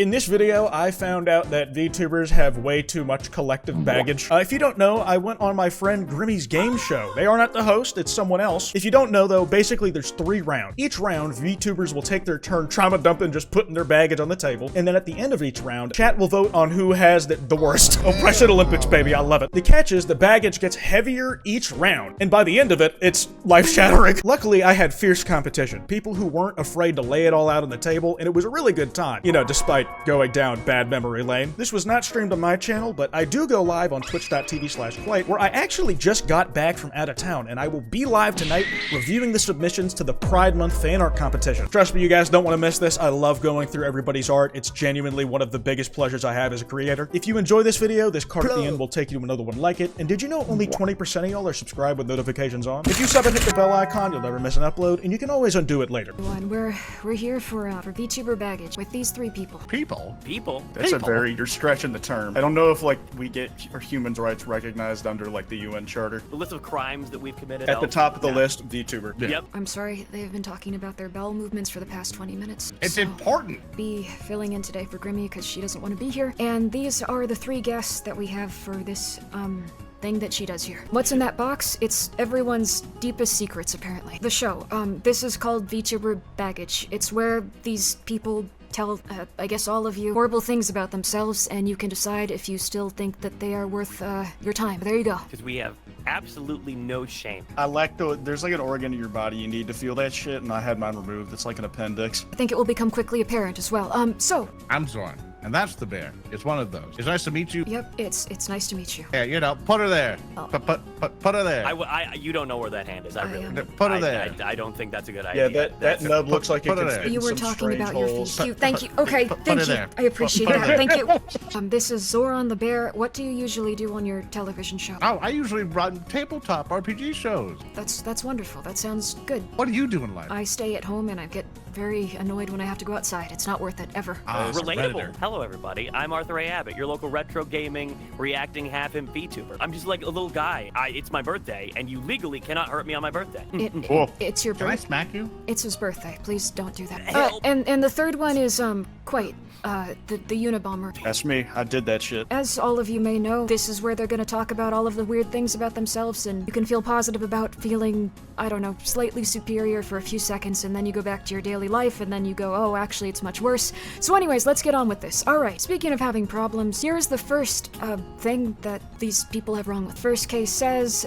In this video, I found out that VTubers have way too much collective baggage. If you don't know, I went on my friend Grimmy's game show. They are not the host, it's someone else. If you don't know though, basically there's 3 rounds. Each round, VTubers will take their turn trauma dumping, just putting their baggage on the table. And then at the end of each round, chat will vote on who has the worst. Oppression Olympics, baby, I love it. The catch is the baggage gets heavier each round. And by the end of it, it's life-shattering. Luckily, I had fierce competition. People who weren't afraid to lay it all out on the table, and it was a really good time. You know, despite going down bad memory lane. This was not streamed on my channel, but I do go live on twitch.tv/Kwote, where I actually just got back from out of town, and I will be live tonight reviewing the submissions to the Pride Month fan art competition. Trust me, you guys don't want to miss this. I love going through everybody's art. It's genuinely one of the biggest pleasures I have as a creator. If you enjoy this video, this card at the end will take you to another one like it. And did you know only 20% of y'all are subscribed with notifications on? If you sub and hit the bell icon, you'll never miss an upload, and you can always undo it later. We're here for VTuber baggage with these 3 people. People? That's a very, you're stretching the term. I don't know if, like, we get our human rights recognized under, like, the UN Charter. The list of crimes that we've committed. At the top of the list, VTuber. Yeah. Yep. I'm sorry, they have been talking about their bowel movements for the past 20 minutes. It's so important. Be filling in today for Grimmy because she doesn't want to be here. And these are the 3 guests that we have for this, thing that she does here. What's in that box? It's everyone's deepest secrets, apparently. The show, this is called VTuber Baggage. It's where these people tell, I guess all of you, horrible things about themselves, and you can decide if you still think that they are worth, your time. There you go. Because we have absolutely no shame. There's like an organ in your body you need to feel that shit, and I had mine removed. It's like an appendix. I think it will become quickly apparent as well. So. I'm Zorn, and that's the bear. It's one of those. It's nice to meet you. Yep, it's nice to meet you. Yeah, you know, put her there. Oh. Put her there. You don't know where that hand is. I really Put her there. I don't think that's a good idea. Yeah, that nub looks like it could fit in You were some talking about strange your holes. feet. Thank you. Okay, thank you. I appreciate that. Thank you. This is Zoran the Bear. What do you usually do on your television show? Oh, I usually run tabletop RPG shows. That's wonderful. That sounds good. What do you do in life? I stay at home and I get very annoyed when I have to go outside. It's not worth it, ever. Relatable. Hello, everybody. I'm Arthur A. Abbott, your local retro gaming, reacting half-imp VTuber. I'm just like a little guy. It's my birthday, and you legally cannot hurt me on my birthday. It's your Can I birthday. smack you? It's his birthday. Please don't do that. Help. And the third one is, Kwote, the Unabomber. That's me. I did that shit. As all of you may know, this is where they're gonna talk about all of the weird things about themselves, and you can feel positive about feeling, I don't know, slightly superior for a few seconds, and then you go back to your daily life, and then you go, oh, actually, it's much worse. So anyways, let's get on with this. Alright, speaking of having problems, here's the first, thing that these people have wrong with. First case says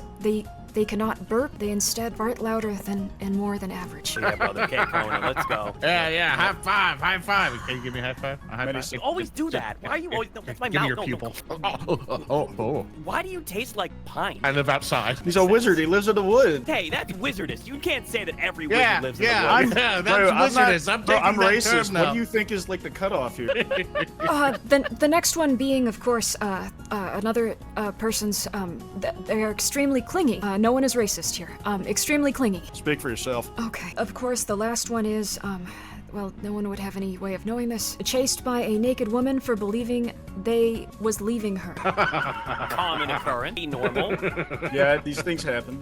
they cannot burp, they instead fart louder than and more than average. Yeah, brother. Okay, Corona, let's go. Yeah. High five. Can you give me a high five? A high five? You always do that. Why are you always... No, that's my Give me mouth. your No, pupil. no. Oh. Why do you taste like pine? I live outside. He's a wizard. He lives in the woods. Hey, that's wizardous. You can't say that every wizard lives in the Yeah, woods. that's wizardous. I'm Bro, taking I'm that racist. term now. What do you think is like the cutoff here? The next one being, of course, another person's, they are extremely clingy. No one is racist here. Extremely clingy. Speak for yourself. Okay. Of course, the last one is, well, no one would have any way of knowing this. Chased by a naked woman for believing they was leaving her. Common occurrence. Normal. Yeah, these things happen.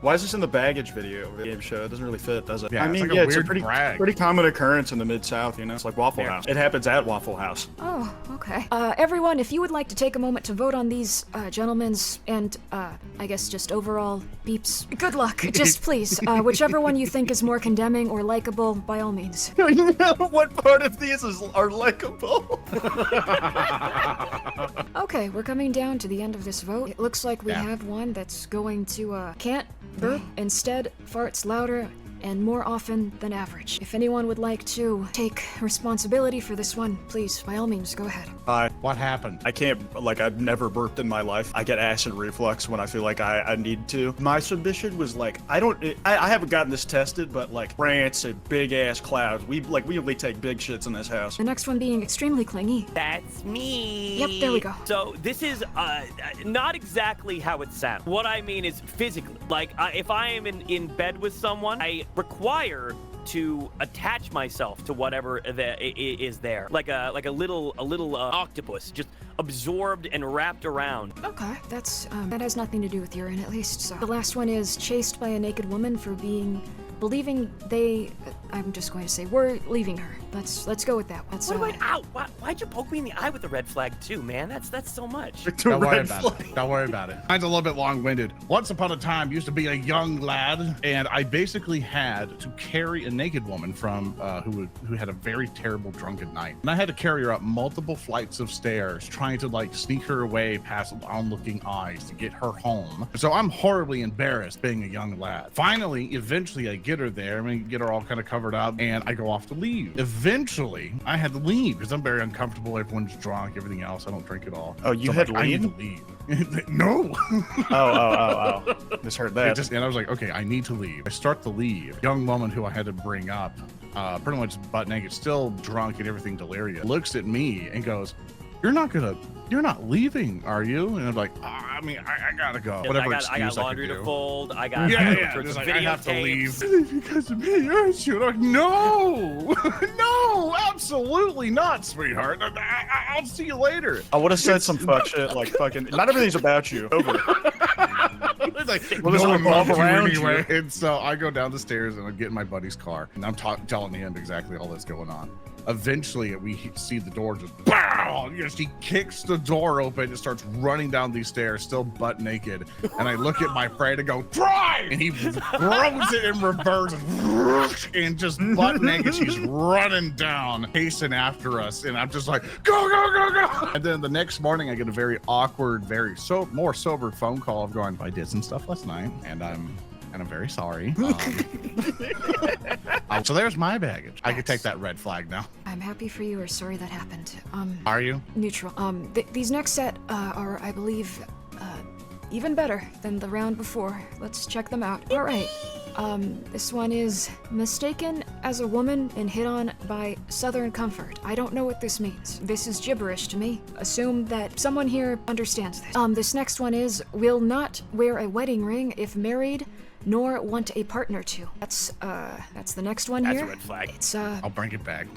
Why is this in the baggage video of the game show? It doesn't really fit, does it? Yeah, I mean, it's like a it's a weird brag. pretty common occurrence in the Mid-South, you know? It's like Waffle House. It happens at Waffle House. Oh, okay. Everyone, if you would like to take a moment to vote on these, gentlemen's and, I guess just overall beeps, good luck. Just please, whichever one you think is more condemning or likable, by all means. What part of these are likable? Okay, we're coming down to the end of this vote. It looks like we have one that's going to, can't burp, instead farts louder and more often than average. If anyone would like to take responsibility for this one, please, by all means, go ahead. What happened? I can't, like, I've never burped in my life. I get acid reflux when I feel like I need to. My submission was like, I haven't gotten this tested, but like rants and big ass clouds. We only take big shits in this house. The next one being extremely clingy. That's me. Yep, there we go. So this is not exactly how it sounds. What I mean is physically. Like, if I am in bed with someone, I require to attach myself to whatever is there, like a little octopus, just absorbed and wrapped around. Okay, that's that has nothing to do with urine, at least. So the last one is chased by a naked woman for believing they I'm just going to say we're leaving her. Let's go with that. Let's. What am I? Ow! Why'd you poke me in the eye with the red flag too, man? That's so much. Don't worry about it. Don't worry about it. Mine's a little bit long-winded. Once upon a time, used to be a young lad, and I basically had to carry a naked woman from who had a very terrible drunken night, and I had to carry her up multiple flights of stairs, trying to like sneak her away past onlooking eyes to get her home. So I'm horribly embarrassed being a young lad. Finally, eventually, I get her there. I mean, get her all kind of covered up, and I go off to leave. Eventually, I had to leave because I'm very uncomfortable. Everyone's drunk, everything else. I don't drink at all. Oh, you So I'm had like, I need leave? to leave. No. Oh. Misheard that. And I was like, okay, I need to leave. I start to leave. Young woman who I had to bring up, pretty much butt naked, still drunk and everything delirious, looks at me and goes, you're not leaving, are you? And I'm like, I mean, I gotta go. Whatever I got laundry to fold. I got just like, I have to leave. Because of me, aren't you? Like, no, no, absolutely not, sweetheart. I'll see you later. I would have said some fuck shit like fucking. Not everything's about you. Over. It's like, Well, there's no, a I'm revolve not around anyway. you. And so I go down the stairs and I get in my buddy's car, and I'm telling him exactly all that's going on. Eventually, we see the door just bow. Yes, he kicks the door open and starts running down these stairs, still butt naked. And I look at my friend and go, "Try!" And he throws it in reverse, and just butt naked, she's running down, pacing after us. And I'm just like, "Go, go, go, go!" And then the next morning, I get a very awkward, more sober phone call of going, "I did some stuff last night, and I'm very sorry." So there's my baggage. I could take that red flag now. I'm happy for you or sorry that happened. Are you? Neutral. These next set are, I believe, even better than the round before. Let's check them out. All right. This one is mistaken as a woman and hit on by Southern Comfort. I don't know what this means. This is gibberish to me. Assume that someone here understands this. This next one is will not wear a wedding ring if married, nor want a partner to. That's the next one here. That's a red flag. It's I'll bring it back.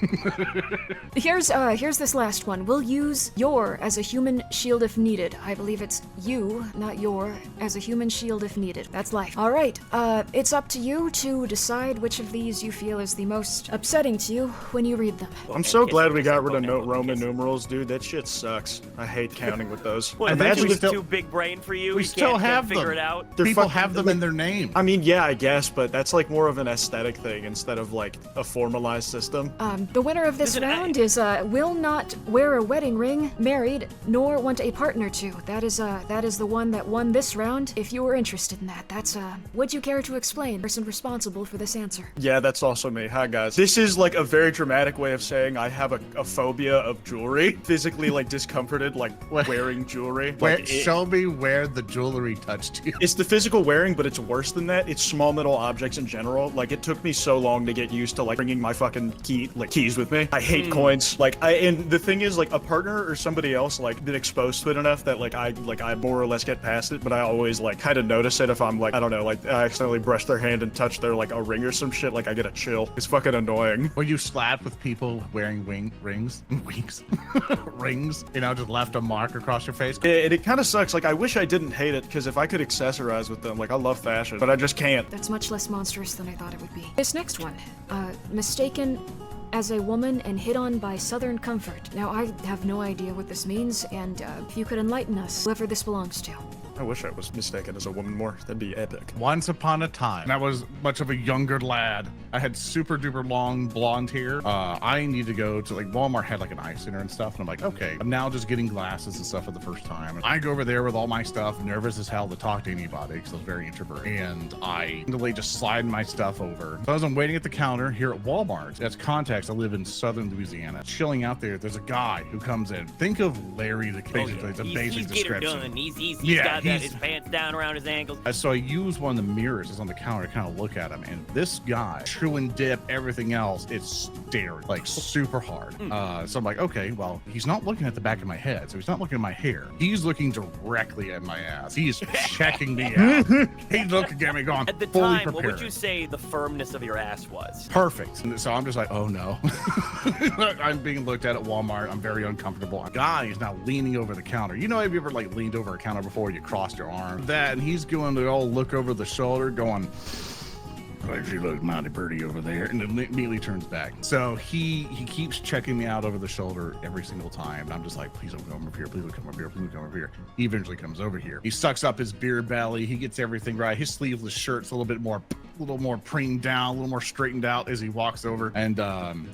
Here's this last one. We'll use your as a human shield if needed. I believe it's you, not your, as a human shield if needed. That's life. All right. It's up to you to decide which of these you feel is the most upsetting to you when you read them. I'm so glad we got rid of Roman numerals, dude. That shit sucks. I hate counting with those. Well, Imagine imagine we too big brain for you. we You still can't have figure them. it out. They're People fucking- have them in their name. I mean, yeah, I guess, but that's like more of an aesthetic thing instead of like a formalized system. The winner of this Listen, round is will not wear a wedding ring, married, nor want a partner to. That is the one that won this round. If you were interested in that, that's would you care to explain? Person responsible for this answer. Yeah, that's also me. Hi, guys. This is like a very dramatic way of saying I have a phobia of jewelry. Physically, like, discomforted, like, wearing jewelry. Like, Show me where the jewelry touched you. it's the physical wearing, but it's worse than that. It's small metal objects in general. Like, it took me so long to get used to, like, bringing my fucking keys with me. I hate coins. Like, and the thing is, like, a partner or somebody else, like, been exposed to it enough that, like, I more or less get past it, but I always, like, kind of notice it if I'm, like, I don't know, like, I accidentally brush their hand and touch their, like, a ring or some shit. Like, I get a chill. It's fucking annoying. Were you slapped with people wearing rings? Rings? You know, just left a mark across your face? It kind of sucks. Like, I wish I didn't hate it, because if I could accessorize with them, like, I love fashion, but I just can't. That's much less monstrous than I thought it would be. This next one, mistaken as a woman and hit on by Southern Comfort. Now, I have no idea what this means, and if you could enlighten us, whoever this belongs to. I wish I was mistaken as a woman more. That'd be epic. Once upon a time, and I was much of a younger lad. I had super duper long blonde hair. I need to go to, like, Walmart had like an eye center and stuff, and I'm like, okay, I'm now just getting glasses and stuff for the first time. And I go over there with all my stuff, nervous as hell to talk to anybody because I was very introverted. And I literally just slide my stuff over. So as I'm waiting at the counter here at Walmart, as context, I live in southern Louisiana. Chilling out there, there's a guy who comes in. Think of Larry the Kid. Basically, it's a basic he's description. Done. He's got his pants down around his ankles. So I use one of the mirrors that's on the counter to kind of look at him, and this guy, chew and dip, everything else, is staring like super hard. So I'm like, okay, well, he's not looking at the back of my head, so he's not looking at my hair. He's looking directly at my ass. He's checking me out. He's looking at me going, At the fully time, prepared. what would you say the firmness of your ass was? Perfect. And so I'm just like, oh no. I'm being looked at Walmart. I'm very uncomfortable. A guy is now leaning over the counter. You know, have you ever like leaned over a counter before you crossed your arm? That, and he's going to all look over the shoulder going, Like, she looks mighty pretty over there, and then immediately turns back. So he keeps checking me out over the shoulder every single time. And I'm just like, please don't come over here, please don't come over here, please don't come over here. He eventually comes over here. He sucks up his beer belly. He gets everything right. His sleeveless shirt's a little more preened down, a little more straightened out as he walks over, and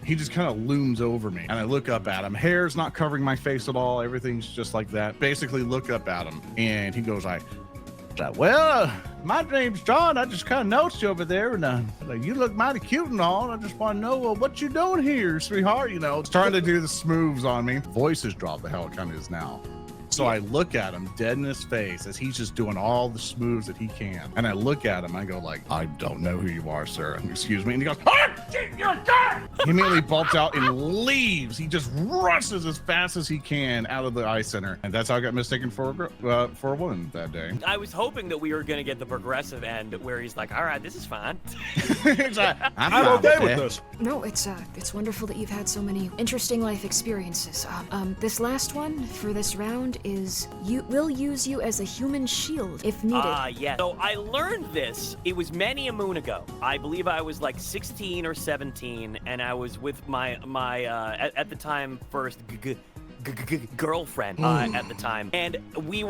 he just kind of looms over me. And I look up at him. Hair's not covering my face at all. Everything's just like that. Basically, look up at him, and he goes, well, my name's John. I just kind of noticed you over there, and you look mighty cute and all. And I just want to know what you doing here, sweetheart. You know, trying to do the smooths on me. Voice has dropped the hell it kind of is now. So I look at him dead in his face as he's just doing all the smooths that he can. And I look at him, I go like, I don't know who you are, sir. Excuse me. And he goes, oh, shit, you're dead! He immediately bolts out and leaves. He just rushes as fast as he can out of the eye center. And that's how I got mistaken for a woman that day. I was hoping that we were going to get the progressive end where he's like, all right, this is fine. I'm okay with this. No, it's wonderful that you've had so many interesting life experiences. This last one for this round is will use you as a human shield if needed. Yeah. So I learned this. It was many a moon ago. I believe I was like 16 or 17, and I was with my at the time first girlfriend at the time, and we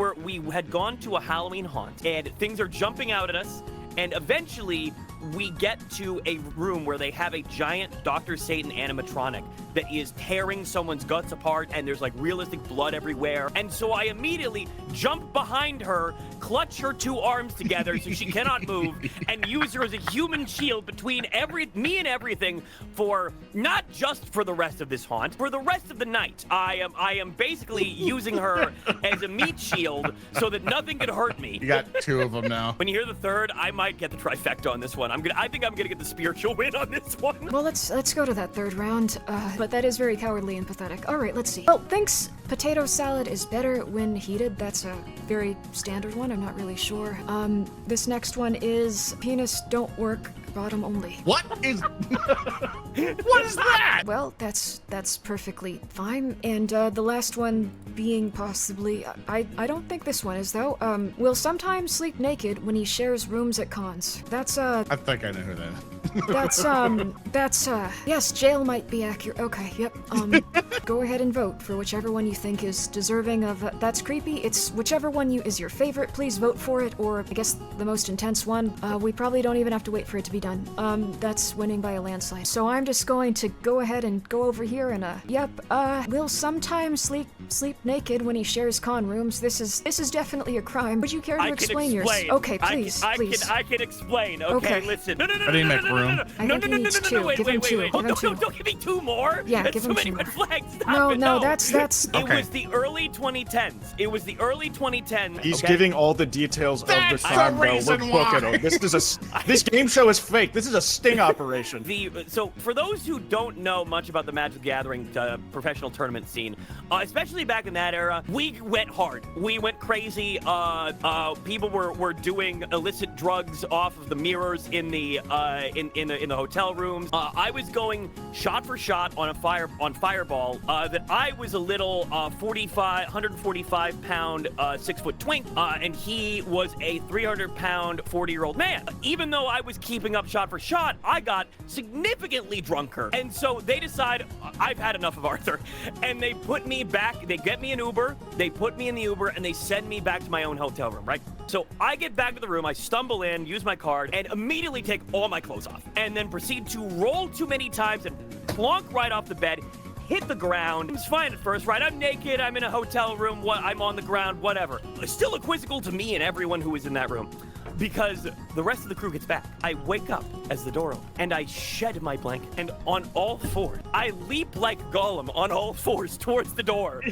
had gone to a Halloween haunt, and things are jumping out at us, and eventually we get to a room where they have a giant Dr. Satan animatronic that is tearing someone's guts apart, and there's like realistic blood everywhere. And so I immediately jump behind her, clutch her two arms together so she cannot move, and use her as a human shield between me and everything, for not just for the rest of this haunt, for the rest of the night. I am basically using her as a meat shield so that nothing could hurt me. You got two of them now. When you hear the third, I might get the trifecta on this one. I think I'm gonna get the spiritual win on this one. Well, let's go to that third round. But that is very cowardly and pathetic. All right, let's see. Well, thanks. Potato salad is better when heated. That's a very standard one. I'm not really sure. This next one is penis don't work, bottom only. What is that? Well, that's perfectly fine. And the last one being possibly, I don't think this one is though. Will sometimes sleep naked when he shares rooms at cons. That's I think I know who that is. Yes, jail might be accurate. Okay, yep. Go ahead and vote for whichever one you think is deserving of, that's creepy. It's whichever one is your favorite, please vote for it, or I guess the most intense one. We probably don't even have to wait for it to be done. That's winning by a landslide. So I'm just going to go ahead and go over here and, will sometimes sleep naked when he shares con rooms. This is definitely a crime. Would you care to explain yours? Okay, please, please. I can explain. Okay, listen. No. I didn't make room. Wait. Don't give me two more. Yeah, that's give so him many two. red flags. No, that's. It was the early 2010s. It was the early 2010s. He's giving all the details of the crime, though. We're booking him. This game show is fake. This is a sting operation. So for those who don't know much about the Magic the Gathering professional tournament scene, especially back in that era, we went hard. We went crazy. People were doing illicit drugs off of the mirrors in the hotel rooms. I was going shot for shot on Fireball. That I was a little 145 pound 6 foot twink, and he was a 300 pound 40-year-old man. Even though I was keeping up shot for shot, I got significantly drunker, and so they decide I've had enough of Arthur, and they put me back. They get me an Uber. They put me in the Uber, and they send me back to my own hotel room. Right. So I get back to the room. I stumble in, use my card, and immediately take all my clothes off, and then proceed to roll too many times and plonk right off the bed, hit the ground. It was fine at first, right? I'm naked, I'm in a hotel room, I'm on the ground, whatever. It's still a quizzical to me and everyone who was in that room, because the rest of the crew gets back. I wake up as the door opens, and I shed my blanket, and on all fours, I leap like Gollum on all fours towards the door.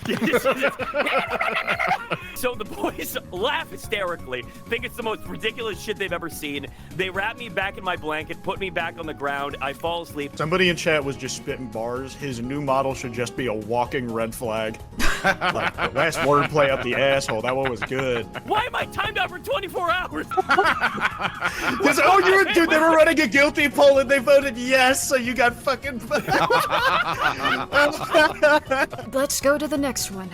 So the boys laugh hysterically, think it's the most ridiculous shit they've ever seen. They wrap me back in my blanket, put me back on the ground, I fall asleep. Somebody in chat was just spitting bars. His new model should just be a walking red flag. Like, the last wordplay up the asshole. That one was good. Why am I timed out for 24 hours? Dude, they were running a guilty poll and they voted yes, so you got fucking. Let's go to the next one.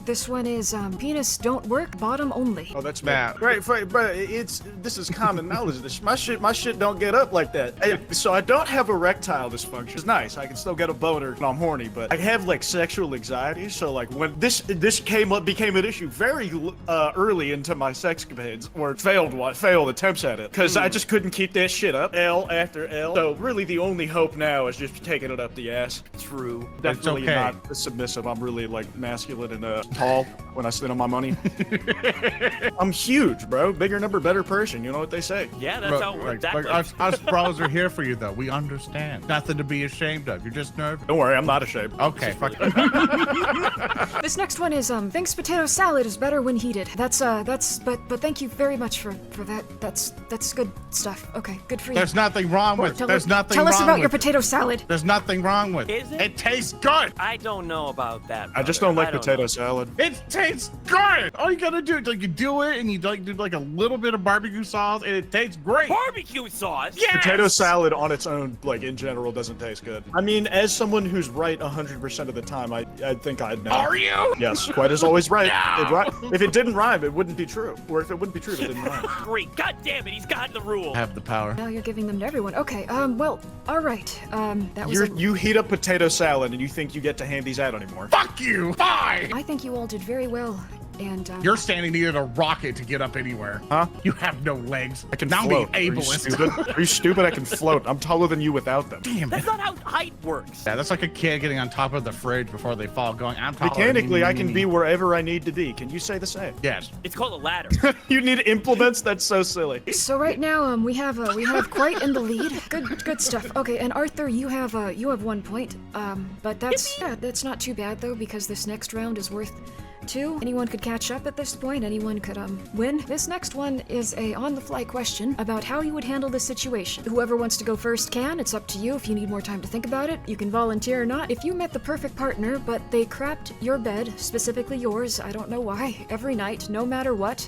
This one is penis don't work, bottom only. Oh, that's Matt. Right, but this is common knowledge. My shit don't get up like that. So I don't have erectile dysfunction. It's nice. I can still get a boner when I'm horny, but I have like sexual anxiety. So like when this became an issue very early into my sexcapades, or failed attempts at it, because I just couldn't keep that shit up. L after L. So really, the only hope now is just taking it up the ass. True. Definitely okay. not submissive. I'm really like masculine and tall when I spend on my money. I'm huge, bro. Bigger number, better person. You know what they say. Yeah, that's how exactly. Us bros are here for you, though. We understand. Nothing to be ashamed of. You're just nervous. Don't worry, I'm not ashamed. Okay, fuck. This next one is thinks potato salad is better when heated. But thank you very much for that. That's good stuff. Okay, good for you. There's nothing wrong with. There's nothing Tell wrong us about with your it. potato salad. There's nothing wrong with Is it? It tastes good. I don't know about that. I just brother. don't like I don't potato know. salad. It tastes good. All you gotta do is like you do it and you like do like a little bit of barbecue sauce and it tastes great. Barbecue sauce? Yes! Potato salad on its own, like in general, doesn't taste good. I mean, as someone who's right 100% of the time, I think I'd know. Are you? Yes, Kwote is always right. No. If it didn't rhyme, it wouldn't be true. Or if it wouldn't be true, if it didn't rhyme. Great. God damn it, he's got the rule. I have the power. Now you're giving them to everyone. Okay, well, all right. That was. You heat up potato salad and you think you get to hand these out anymore. Fuck you. Bye. I think you all did very well, and You're standing near a rocket to get up anywhere. Huh? You have no legs. I can now float. being Are you ableist. stupid? Are you stupid? I can float. I'm taller than you without them. Damn That's it. not how height works. Yeah, that's like a kid getting on top of the fridge before they fall, going, I'm taller. Mechanically, I can be wherever I need to be. Can you say the same? Yes. It's called a ladder. You need implements? That's so silly. so right now we have Kwote in the lead. Good stuff. Okay, and Arthur, you have 1 point. But that's not too bad though, because this next round is worth 2. Anyone could catch up at this point. Anyone could win. This next one is a on-the-fly question about how you would handle this situation. Whoever wants to go first can. It's up to you. If you need more time to think about it, you can volunteer or not. If you met the perfect partner, but they crapped your bed, specifically yours, I don't know why, every night, no matter what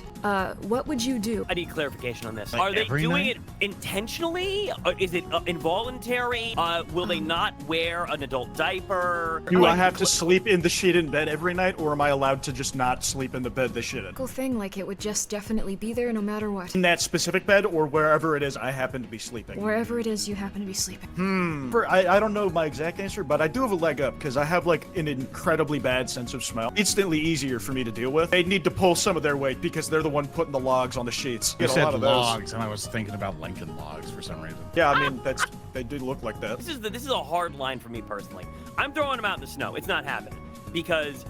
would you do? I need clarification on this. Like Are they every doing night? it intentionally? Or is it involuntary? Will they not wear an adult diaper? Do I Like, have to sleep in the shit in bed every night, or am I allowed to just not sleep in the bed they shit in? Cool thing, like it would just definitely be there no matter what. In that specific bed, or wherever it is I happen to be sleeping? Wherever it is you happen to be sleeping. I don't know my exact answer, but I do have a leg up because I have like an incredibly bad sense of smell. Instantly easier for me to deal with. They need to pull some of their weight because they're the one putting the logs on the sheets. You Get a said lot of those. logs, and I was thinking about Lincoln logs for some reason. Yeah, I mean they do look like that. This is a hard line for me personally. I'm throwing them out in the snow. It's not happening because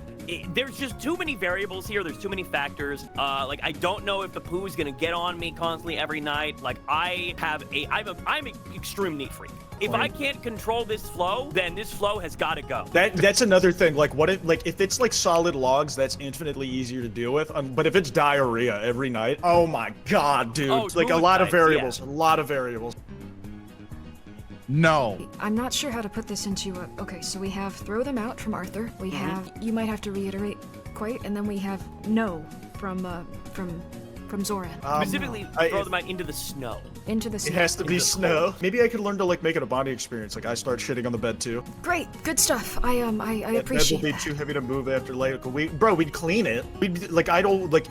there's just too many variables here. There's too many factors. Like I don't know if the poo is gonna get on me constantly every night. Like I'm an extreme neat freak. If I can't control this flow, then this flow has got to go. That's another thing. Like if it's like solid logs, that's infinitely easier to deal with. But if it's diarrhea every night, oh my god, dude! Oh, like a moving lot of nights, variables. yeah. A lot of variables. No. I'm not sure how to put this into a... Okay, so we have throw them out from Arthur. We have... You might have to reiterate quite, and then we have no from Zoran. Specifically, throw them out into the snow. Into the It snow. has to be snow. Maybe I could learn to like make it a bonding experience. Like I start shitting on the bed too. Great, good stuff. I That appreciate bed will be that. too heavy to move after like a week. Bro, we'd clean it. We'd like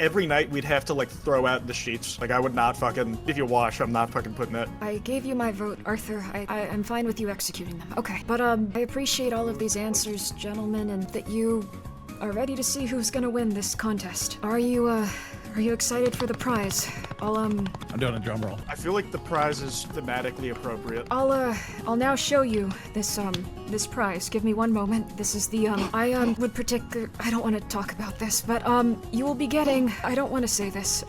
every night we'd have to like throw out the sheets. Like I would not fucking, if you wash, I'm not fucking putting that. I gave you my vote, Arthur. I'm fine with you executing them. Okay, but I appreciate all of these answers, gentlemen, and that you are ready to see who's gonna win this contest. Are you excited for the prize? I'm doing a drum roll. I feel like the prize is thematically appropriate. I'll now show you this prize. Give me one moment. This is the I would predict I don't want to talk about this, but you will be getting, I don't want to say this,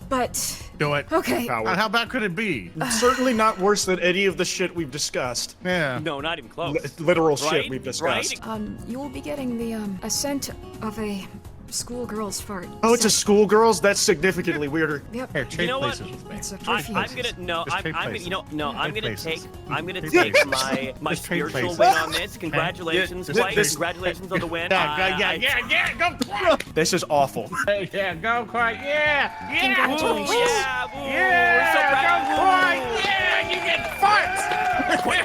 but Do it. okay. Power. How bad could it be? Certainly not worse than any of the shit we've discussed. Yeah. No, not even close. Literal Right? shit we've discussed. Right? You will be getting the a scent of a schoolgirl's fart. Oh, it's a So- schoolgirls? That's significantly weirder. Yep. Here, trade know what? places with me. It's a I'm perfume. gonna no. Just I'm trade gonna places. you know no. I'm Trade gonna places. take Trade my places. my Just trade spiritual places. win on this. Congratulations, Yeah, White. this- Congratulations on the win. Yeah, go Kwote! This is awful. Yeah, go Kwote! Yeah! Congratulations. Yeah, woo, Yeah, we're so proud. go Kwote! Yeah, you get farts! Wait.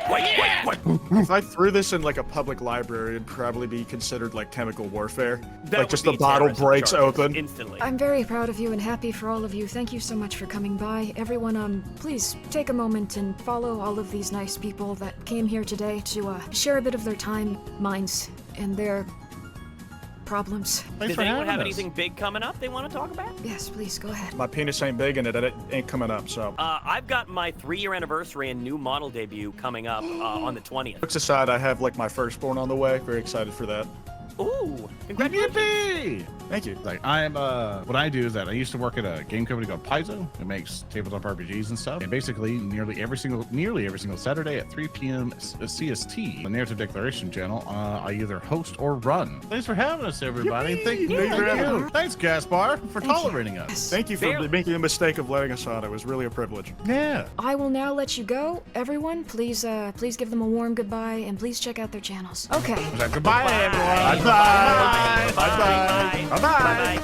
If I threw this in like a public library, it'd probably be considered like chemical warfare. That Like would just be the bottle terrorism breaks charges open. instantly. I'm very proud of you and happy for all of you. Thank you so much for coming by. Everyone, please take a moment and follow all of these nice people that came here today to share a bit of their time, minds, and their problems. Thanks Does for anyone having have us. anything big coming up they want to talk about? Yes, please go ahead. My penis ain't big and it ain't coming up, so. I've got my 3-year anniversary and new model debut coming up on the 20th. Looks aside, I have like my firstborn on the way. Very excited for that. Ooh, congratulations. Yippee! Thank you. Like I'm what I do is that I used to work at a game company called Paizo. It makes tabletop RPGs and stuff. And basically nearly every single Saturday at 3 p.m. CST, the Narrative Declaration channel, I either host or run. Thanks for having us, everybody. Thank you. Thanks, Gaspar, for tolerating us. Yes. Thank you for Barely. making the mistake of letting us on. It was really a privilege. Yeah. I will now let you go. Everyone, please give them a warm goodbye and please check out their channels. Okay. Goodbye, everyone. Bye. Bye. Bye. Bye. Bye.